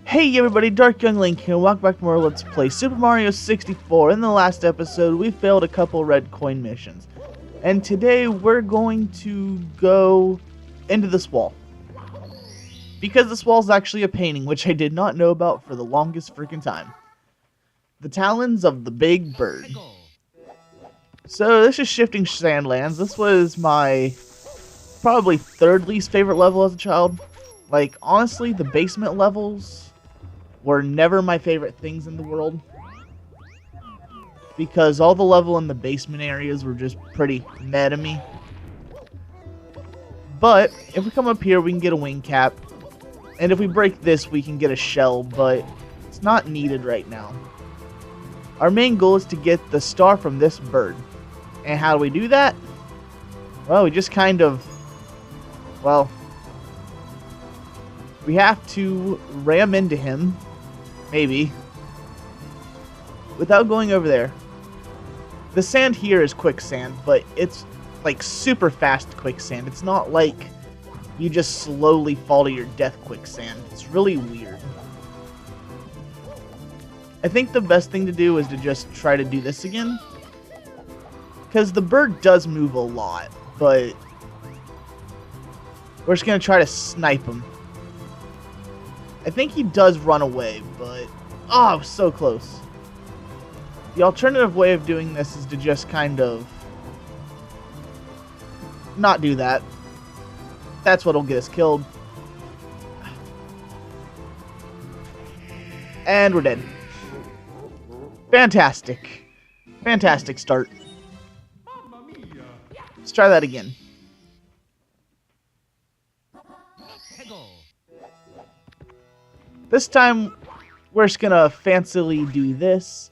Hey everybody, Dark Young Link here, welcome back to more Let's Play Super Mario 64. In the last episode, we failed a couple red coin missions. And today, we're going to go into this wall. Because this wall is actually a painting, which I did not know about for the longest freaking time. The Talons of the Big Bird. So, this is Shifting Sandlands. This was my probably third least favorite level as a child. Like, honestly, the basement levels were never my favorite things in the world, because all the level in the basement areas were just pretty meh to me. But if we come up here, we can get a wing cap, and if we break this, we can get a shell, but it's not needed right now. Our main goal is to get the star from this bird. And how do we do that? Well, we just kind of, well, we have to ram into him, maybe, without going over there. The sand here is quicksand, but it's like super fast quicksand. It's not like you just slowly fall to your death quicksand. It's really weird. I think the best thing to do is to just try to do this again, because the bird does move a lot, but we're just going to try to snipe him. I think he does run away, but oh, so close. The alternative way of doing this is to just kind of not do that. That's what'll get us killed. And we're dead. Fantastic. Fantastic start. Let's try that again. This time, we're just gonna fancily do this.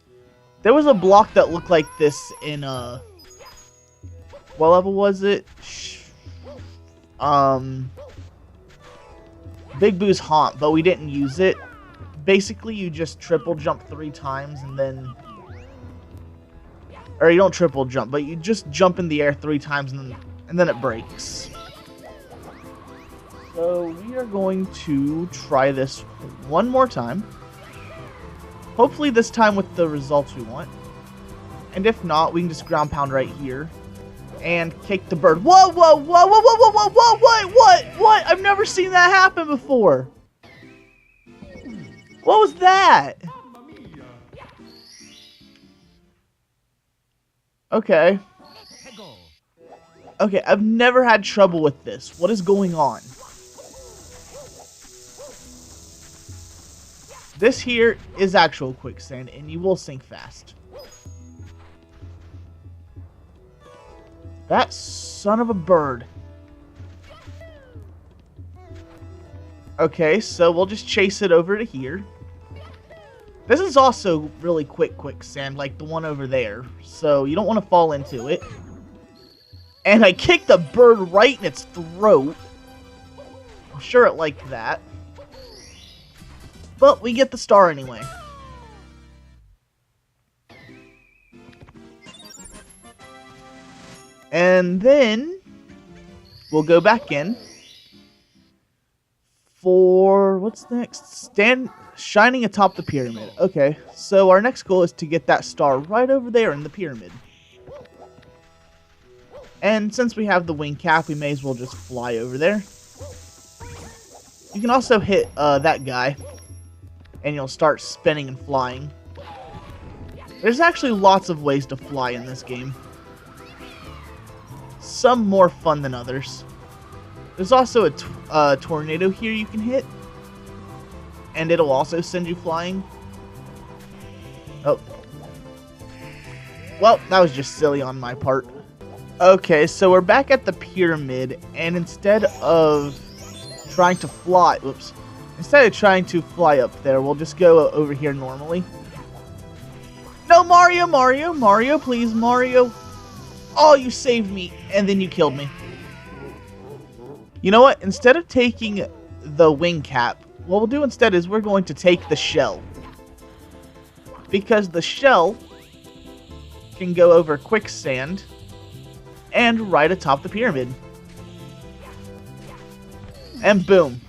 There was a block that looked like this in, what level was it? Big Boo's Haunt, but we didn't use it. Basically, you just triple jump 3 times and then, or you don't triple jump, but you just jump in the air 3 times and then it breaks. So we are going to try this one more time. Hopefully this time with the results we want. And if not, we can just ground pound right here and kick the bird. Whoa, whoa, whoa, whoa, whoa, whoa, whoa, whoa, what? I've never seen that happen before. What was that? Okay. Okay, I've never had trouble with this. What is going on? This here is actual quicksand, and you will sink fast. That son of a bird. Okay, so we'll just chase it over to here. This is also really quick quicksand, like the one over there, so you don't want to fall into it. And I kicked the bird right in its throat. I'm sure it liked that. But we get the star anyway. And then we'll go back in for what's next? Shining atop the pyramid. Okay, so our next goal is to get that star right over there in the pyramid. And since we have the wing cap, we may as well just fly over there. You can also hit that guy, and you'll start spinning and flying. There's actually lots of ways to fly in this game. Some more fun than others. There's also a tornado here you can hit, and it'll also send you flying. Oh. Well, that was just silly on my part. Okay, so we're back at the pyramid, and instead of trying to fly, whoops. Instead of trying to fly up there, we'll just go over here normally. No, Mario, Mario, Mario, please, Mario. Oh, you saved me, and then you killed me. You know what? Instead of taking the wing cap, what we'll do instead is we're going to take the shell. Because the shell can go over quicksand and right atop the pyramid. And boom.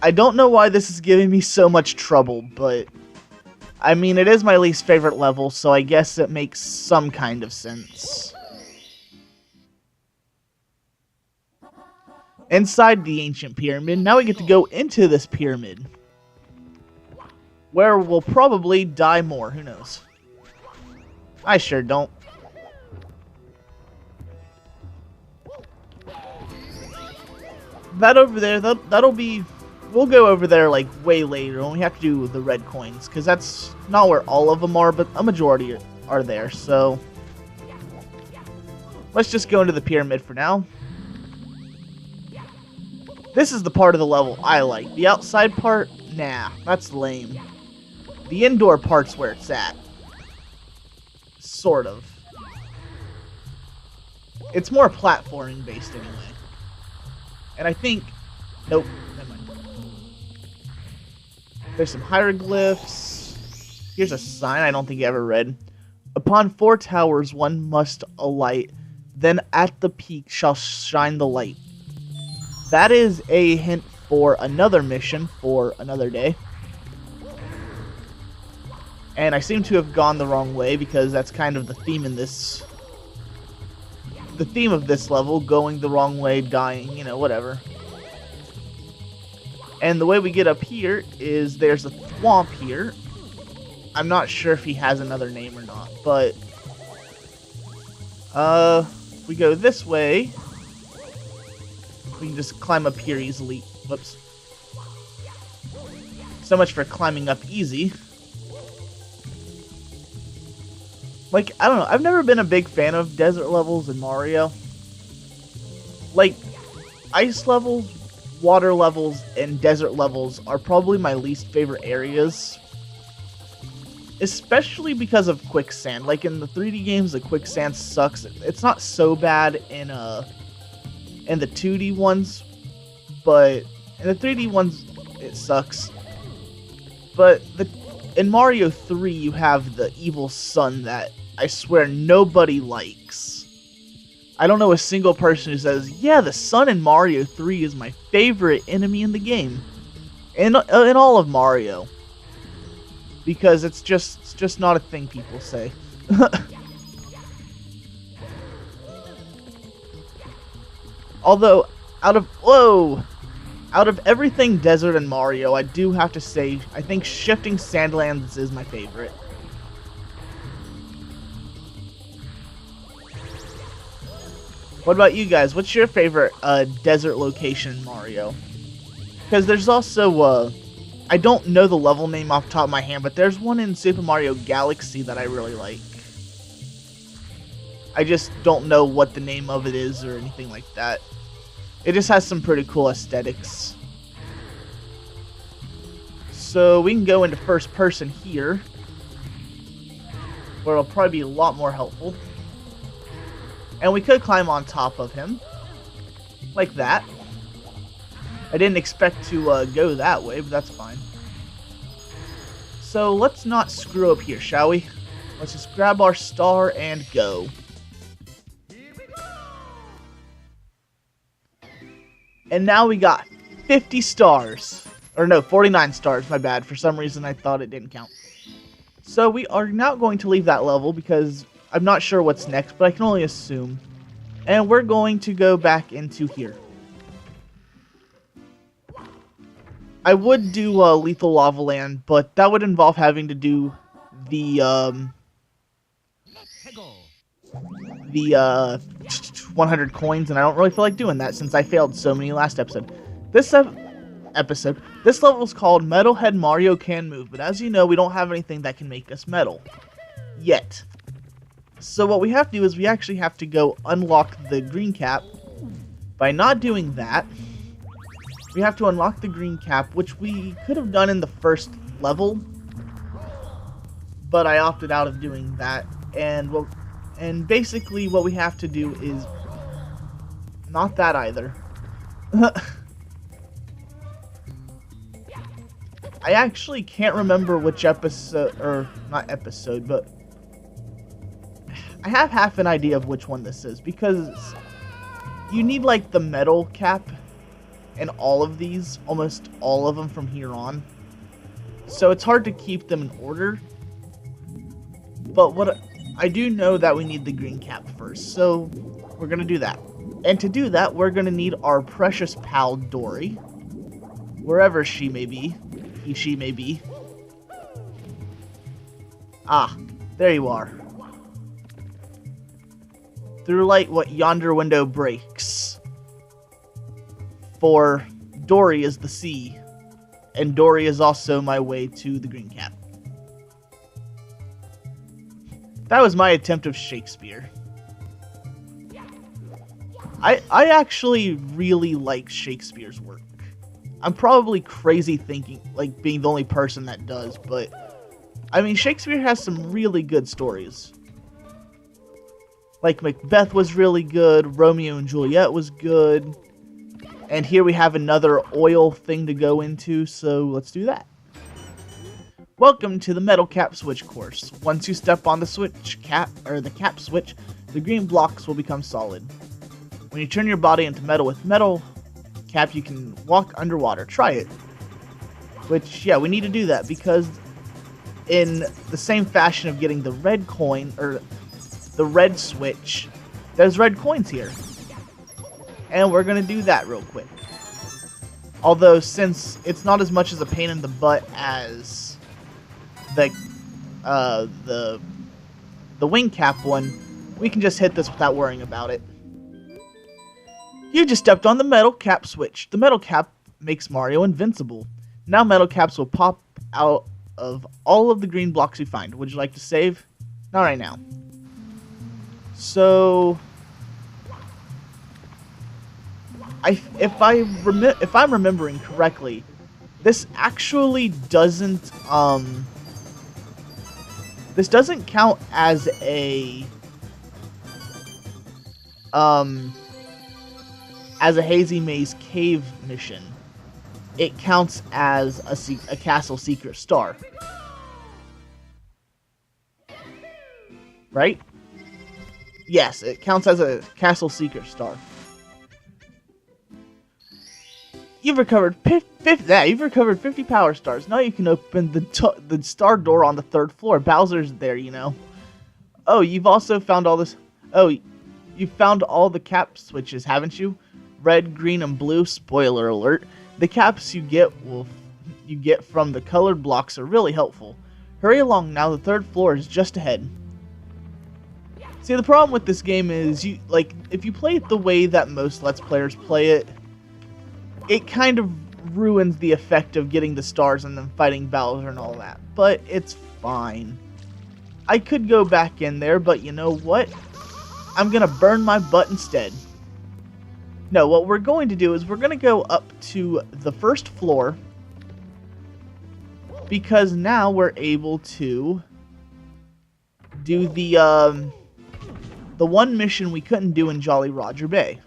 I don't know why this is giving me so much trouble, but I mean, it is my least favorite level, so I guess it makes some kind of sense. Inside the ancient pyramid, now we get to go into this pyramid, where we'll probably die more, who knows. I sure don't. That over there, that'll be... We'll go over there, like, way later when we have to do the red coins, because that's not where all of them are, but a majority are there, so... Let's just go into the pyramid for now. This is the part of the level I like. The outside part, nah, that's lame. The indoor part's where it's at. Sort of. It's more platforming based anyway. And I think... Nope, never mind. There's some hieroglyphs. Here's a sign I don't think you ever read. Upon 4 towers one must alight, then at the peak shall shine the light. That is a hint for another mission for another day. And I seem to have gone the wrong way because that's kind of the theme in this... The theme of this level, going the wrong way, dying, you know, whatever. And the way we get up here is there's a thwomp here. I'm not sure if he has another name or not, but... if we go this way, we can just climb up here easily. Whoops. So much for climbing up easy. Like, I don't know, I've never been a big fan of desert levels in Mario. Like, ice levels, water levels, and desert levels are probably my least favorite areas. Especially because of quicksand. Like, in the 3D games, the quicksand sucks. It's not so bad in the 2D ones, but in the 3D ones, it sucks. But in Mario 3, you have the evil sun that I swear nobody likes. I don't know a single person who says, yeah, the sun in Mario 3 is my favorite enemy in the game. In all of Mario. Because it's just not a thing people say. Although, out of everything desert and Mario, I do have to say, I think Shifting Sandlands is my favorite. What about you guys? What's your favorite desert location in Mario? Because there's also, I don't know the level name off the top of my hand, but there's one in Super Mario Galaxy that I really like. I just don't know what the name of it is or anything like that. It just has some pretty cool aesthetics. So we can go into first person here, where it'll probably be a lot more helpful. And we could climb on top of him, like that. I didn't expect to go that way, but that's fine. So let's not screw up here, shall we? Let's just grab our star and go. And now we got 50 stars. Or no, 49 stars, my bad. For some reason I thought it didn't count. So we are now going to leave that level because I'm not sure what's next, but I can only assume. And we're going to go back into here. I would do Lethal Lava Land, but that would involve having to do the 100 coins, and I don't really feel like doing that since I failed so many last episode. This level is called Metalhead Mario Can Move, but as you know, we don't have anything that can make us metal. Yet. So what we have to do is we actually have to go unlock the green cap. By not doing that, we have to unlock the green cap, which we could have done in the first level, but I opted out of doing that. And basically what we have to do is not that either. I actually can't remember which episode, or not episode, but I have half an idea of which one this is, because you need like the metal cap in all of these, almost all of them from here on. So it's hard to keep them in order. But what I do know that we need the green cap first, so we're going to do that. And to do that, we're going to need our precious pal Dory, wherever she may be, she may be. Ah, there you are. Through light what yonder window breaks. For Dory is the sea, and Dory is also my way to the green cap. That was my attempt of Shakespeare. I actually really like Shakespeare's work. I'm probably crazy thinking, like, being the only person that does, but I mean, Shakespeare has some really good stories. Like, Macbeth was really good, Romeo and Juliet was good, and here we have another oil thing to go into, so let's do that. Welcome to the Metal Cap Switch course. Once you step on the switch cap, or the cap switch, the green blocks will become solid. When you turn your body into metal with metal cap, you can walk underwater. Try it. Which, yeah, we need to do that because in the same fashion of getting the red coin, or the red switch, there's red coins here. And we're going to do that real quick. Although, since it's not as much as a pain in the butt as the wing cap one, we can just hit this without worrying about it. You just stepped on the metal cap switch. The metal cap makes Mario invincible. Now metal caps will pop out of all of the green blocks you find. Would you like to save? Not right now. So, if I'm remembering correctly, this actually doesn't count as a Hazy Maze cave mission. It counts as a castle secret star. Right? Yes, it counts as a castle secret star. You've recovered 50 power stars. Now you can open the star door on the 3rd floor. Bowser's there, you know. Oh, you've also found all this. Oh, you found all the cap switches, haven't you? Red, green, and blue. Spoiler alert. The caps you get from the colored blocks are really helpful. Hurry along now, the 3rd floor is just ahead. See, the problem with this game is, if you play it the way that most Let's Players play it, it kind of ruins the effect of getting the stars and then fighting Bowser and all that. But it's fine. I could go back in there, but you know what? I'm gonna burn my butt instead. No, what we're going to do is we're going to go up to the 1st floor, because now we're able to do the one mission we couldn't do in Jolly Roger Bay.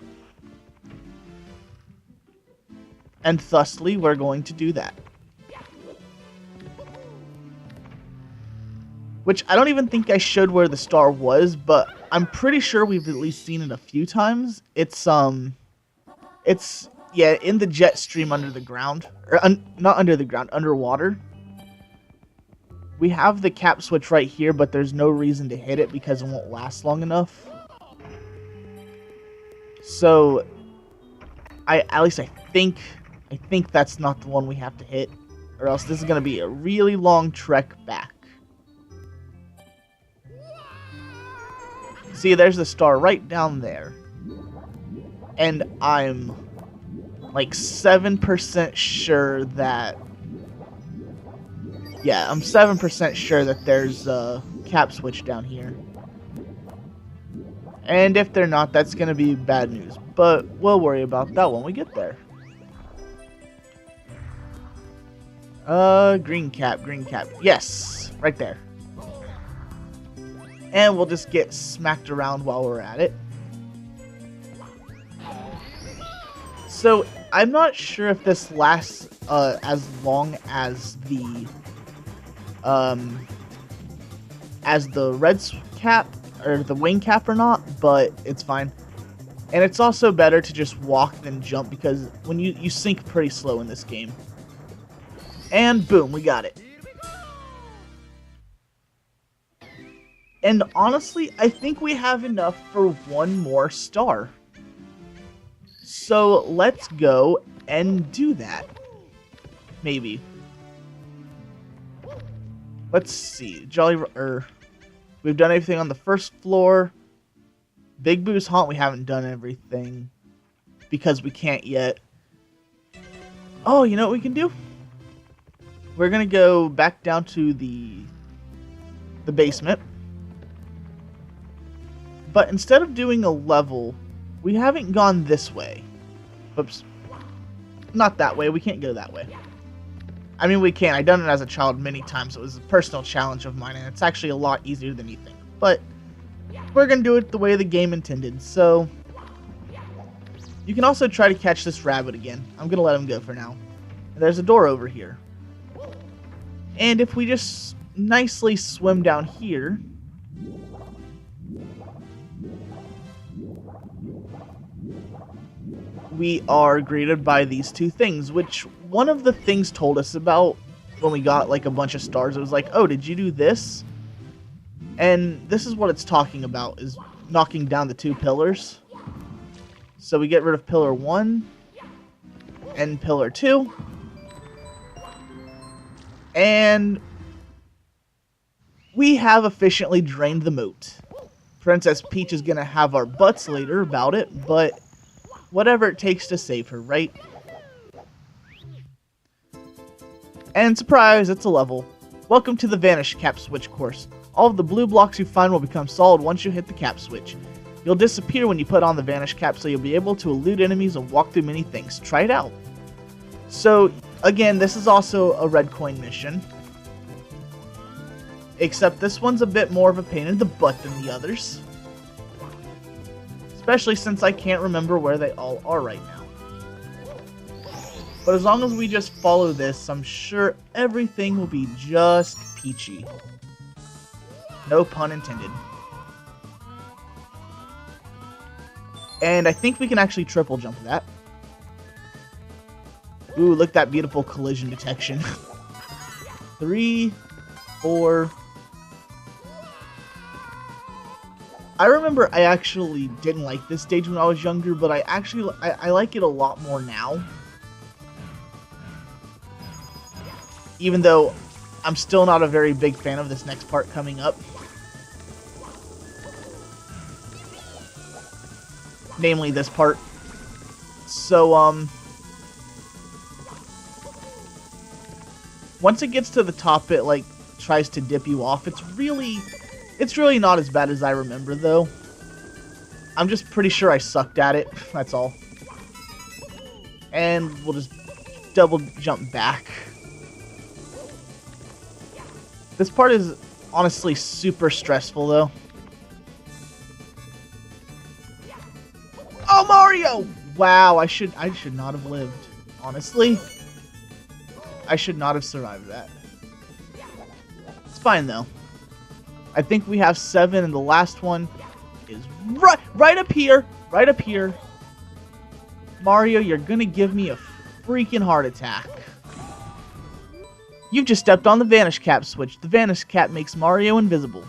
And thusly, we're going to do that. Which I don't even think I showed where the star was, but I'm pretty sure we've at least seen it a few times. It's in the jet stream under the ground. Or, not under the ground, underwater. We have the cap switch right here, but there's no reason to hit it because it won't last long enough. So, at least I think that's not the one we have to hit. Or else this is going to be a really long trek back. See, there's the star right down there. And I'm like 7% sure that... Yeah, I'm 7% sure that there's a cap switch down here. And if they're not, that's going to be bad news. But we'll worry about that when we get there. Green cap. Yes, right there. And we'll just get smacked around while we're at it. So, I'm not sure if this lasts as long as the red cap or the wing cap or not, but it's fine. And it's also better to just walk than jump because when you sink pretty slow in this game. And boom, we got it. And honestly, I think we have enough for one more star. So let's go and do that. Maybe. Let's see. We've done everything on the first floor. Big Boo's Haunt, we haven't done everything because we can't yet. Oh, you know what we can do? We're gonna go back down to the basement. But instead of doing a level, we haven't gone this way. Oops. Not that way. We can't go that way. I mean, we can. I've done it as a child many times. It was a personal challenge of mine, and it's actually a lot easier than you think. But we're going to do it the way the game intended. So you can also try to catch this rabbit again. I'm going to let him go for now. And there's a door over here. And if we just nicely swim down here, we are greeted by these two things, which one of the things told us about when we got like a bunch of stars. It was like, oh, did you do this? And this is what it's talking about, is knocking down the two pillars. So we get rid of pillar 1 and pillar 2. And we have efficiently drained the moat. Princess Peach is going to have our butts later about it, but whatever it takes to save her, right? And surprise, it's a level. Welcome to the Vanish Cap switch course. All of the blue blocks you find will become solid once you hit the cap switch. You'll disappear when you put on the Vanish Cap, so you'll be able to elude enemies and walk through many things. Try it out. So, again, this is also a red coin mission. Except this one's a bit more of a pain in the butt than the others. Especially since I can't remember where they all are right now. But as long as we just follow this, I'm sure everything will be just peachy. No pun intended. And I think we can actually triple jump that. Ooh, look at that beautiful collision detection. 3, 4... I remember I actually didn't like this stage when I was younger, but I like it a lot more now. Even though I'm still not a very big fan of this next part coming up. Namely this part. So, once it gets to the top, it, like, tries to dip you off. It's really not as bad as I remember, though. I'm just pretty sure I sucked at it. That's all. And we'll just double jump back. This part is honestly super stressful, though. Oh, Mario! Wow, I should not have lived. Honestly, I should not have survived that. It's fine, though. I think we have 7, and the last one is right up here. Right up here. Mario, you're gonna give me a freaking heart attack. You've just stepped on the Vanish Cap switch. The Vanish Cap makes Mario invisible.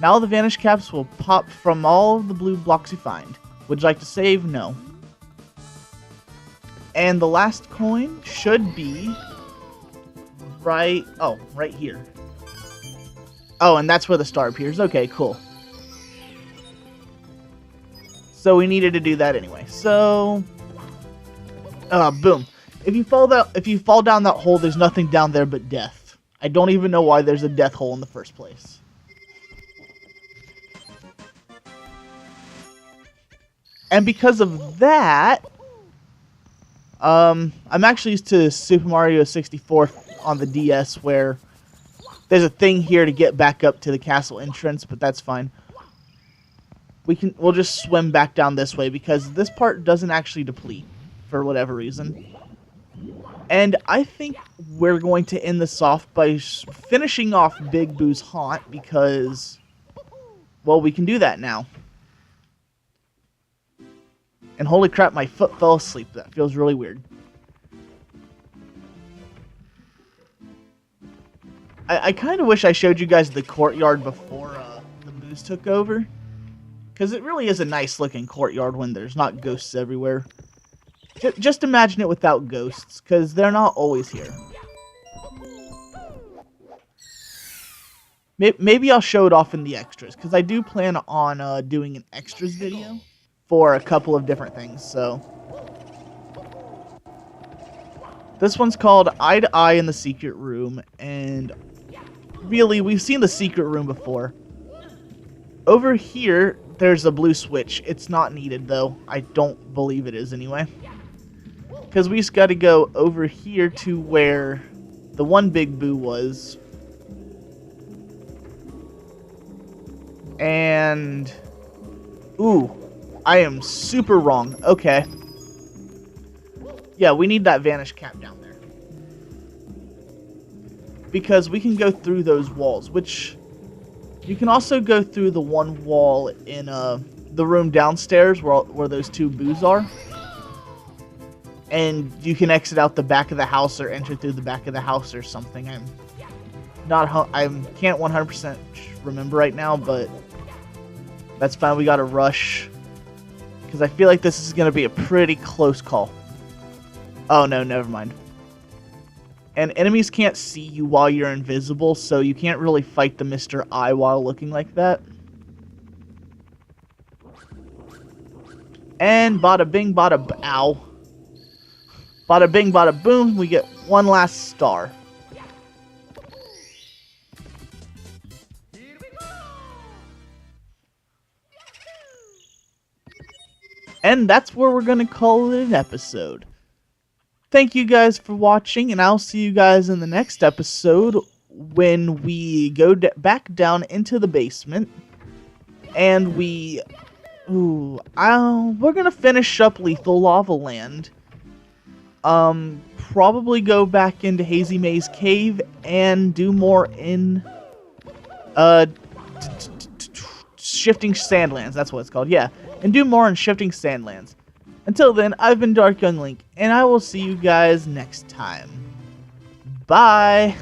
Now the Vanish Caps will pop from all of the blue blocks you find. Would you like to save? No. And the last coin should be right here. Oh, and that's where the star appears. Okay, cool. So we needed to do that anyway. So, boom. If you fall down that hole, there's nothing down there but death. I don't even know why there's a death hole in the first place. And because of that, I'm actually used to Super Mario 64 on the DS, where there's a thing here to get back up to the castle entrance, but that's fine. We'll just swim back down this way because this part doesn't actually deplete for whatever reason. And I think we're going to end this off by finishing off Big Boo's Haunt because, well, we can do that now. And holy crap, my foot fell asleep. That feels really weird. I kind of wish I showed you guys the courtyard before the booze took over. Because it really is a nice looking courtyard when there's not ghosts everywhere. Just imagine it without ghosts, because they're not always here. Maybe I'll show it off in the extras, because I do plan on doing an extras video for a couple of different things, so. This one's called Eye to Eye in the Secret Room, and really, we've seen the secret room before. Over here, there's a blue switch. It's not needed, though. I don't believe it is, anyway. Because we just got to go over here to where the one big boo was. And... ooh, I am super wrong. Okay. Yeah, we need that Vanish Cap down there. Because we can go through those walls, which... you can also go through the one wall in the room downstairs where those two boos are. And you can exit out the back of the house or enter through the back of the house or something. I can't 100% remember right now, but that's fine. We gotta rush. Because I feel like this is going to be a pretty close call. Oh no, never mind. And enemies can't see you while you're invisible, so you can't really fight the Mr. Eye while looking like that. And bada bing, bada ow. Bada bing, bada boom, we get one last star. And that's where we're going to call it an episode. Thank you guys for watching, and I'll see you guys in the next episode when we go back down into the basement. And we're going to finish up Lethal Lava Land. Probably go back into Hazy Maze Cave and do more in Shifting Sandlands. That's what it's called, yeah. And do more in Shifting Sandlands. Until then, I've been Dark Young Link, and I will see you guys next time. Bye!